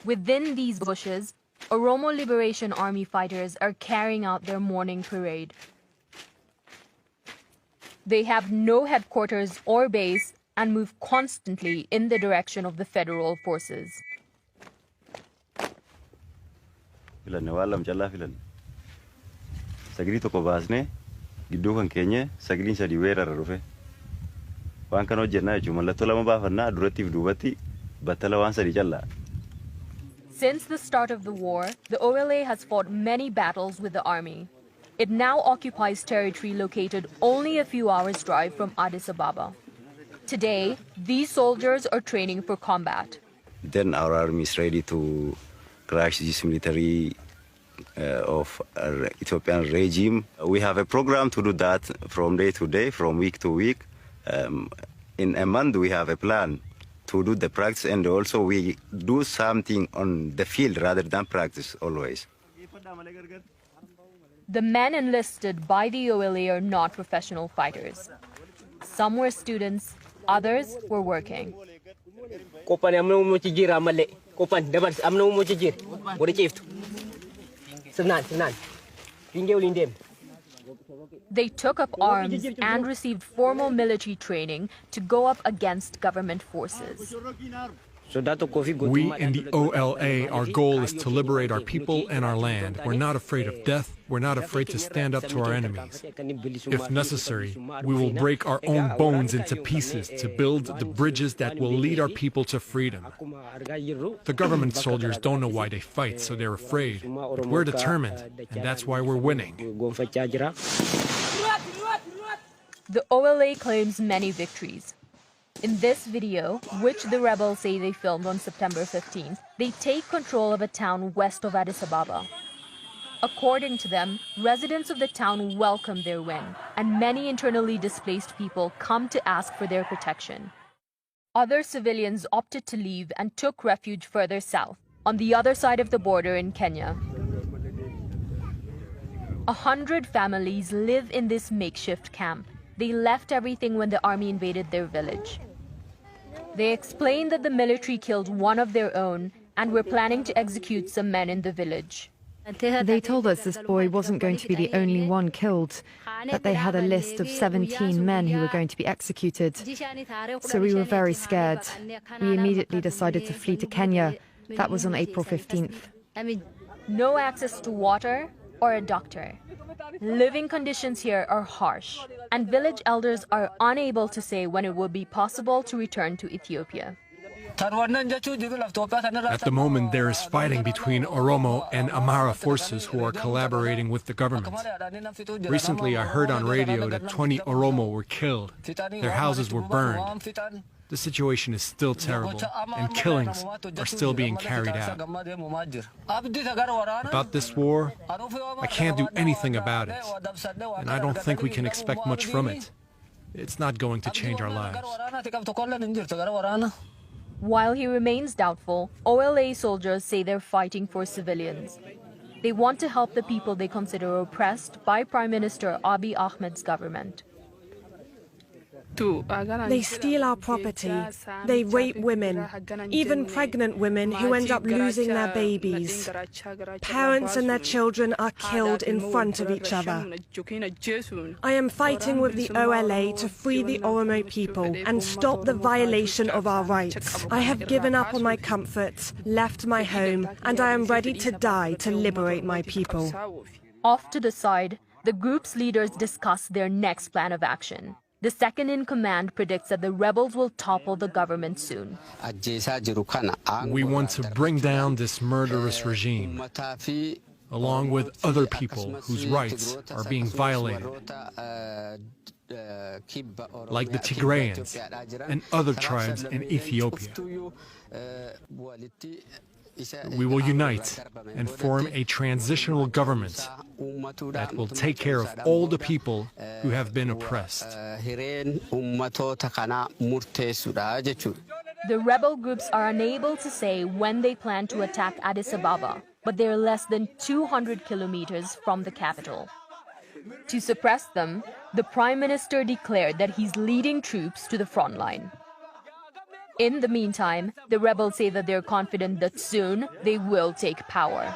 Within these bushes, Oromo Liberation Army fighters are carrying out their morning parade. They have no headquarters or base and move constantly in the direction of the federal forces. Sagri tokko baasne gidduu kan keenye sagriin sadi weerara dhufe waan kan hojjennaa jechuun mallattoo lama baafannaa durattiif duubatti battala waan sadi callaa. Since the start of the war, the OLA has fought many battles with the army. It now occupies territory located only a few hours' drive from Addis Ababa. Today, these soldiers are training for combat. Then our army is ready to crush this military of our Ethiopian regime. We have a program to do that from day to day, from week to week. In a month, we have a plan to do the practice, and also we do something on the field rather than practice always. The men enlisted by the OLA are not professional fighters. Some were students, others were working. They took up arms and received formal military training to go up against government forces. We in the OLA, our goal is to liberate our people and our land. We're not afraid of death. We're not afraid to stand up to our enemies. If necessary, we will break our own bones into pieces to build the bridges that will lead our people to freedom. The government soldiers don't know why they fight, so they're afraid. But we're determined, and that's why we're winning. The OLA claims many victories. In this video, which the rebels say they filmed on September 15th, they take control of a town west of Addis Ababa. According to them, residents of the town welcome their win, and many internally displaced people come to ask for their protection. Other civilians opted to leave and took refuge further south, on the other side of the border in Kenya. 100 families live in this makeshift camp. They left everything when the army invaded their village. They explained that the military killed one of their own and were planning to execute some men in the village. They told us this boy wasn't going to be the only one killed, that they had a list of 17 men who were going to be executed. So we were very scared. We immediately decided to flee to Kenya. That was on April 15th. No access to water or a doctor. Living conditions here are harsh, and village elders are unable to say when it will be possible to return to Ethiopia. At the moment, there is fighting between Oromo and Amhara forces who are collaborating with the government. Recently, I heard on radio that 20 Oromo were killed. Their houses were burned. The situation is still terrible, and killings are still being carried out. About this war, I can't do anything about it, and I don't think we can expect much from it. It's not going to change our lives. While he remains doubtful, OLA soldiers say they're fighting for civilians. They want to help the people they consider oppressed by Prime Minister Abiy Ahmed's government. They steal our property, they rape women, even pregnant women who end up losing their babies. Parents and their children are killed in front of each other. I am fighting with the OLA to free the Oromo people and stop the violation of our rights. I have given up on my comforts, left my home, and I am ready to die to liberate my people. Off to the side, the group's leaders discuss their next plan of action. The second-in-command predicts that the rebels will topple the government soon. We want to bring down this murderous regime, along with other people whose rights are being violated, like the Tigrayans and other tribes in Ethiopia. We will unite and form a transitional government that will take care of all the people who have been oppressed. The rebel groups are unable to say when they plan to attack Addis Ababa, but they're less than 200 kilometers from the capital. To suppress them, the Prime Minister declared that he's leading troops to the front line. In the meantime, the rebels say that they're confident that soon they will take power.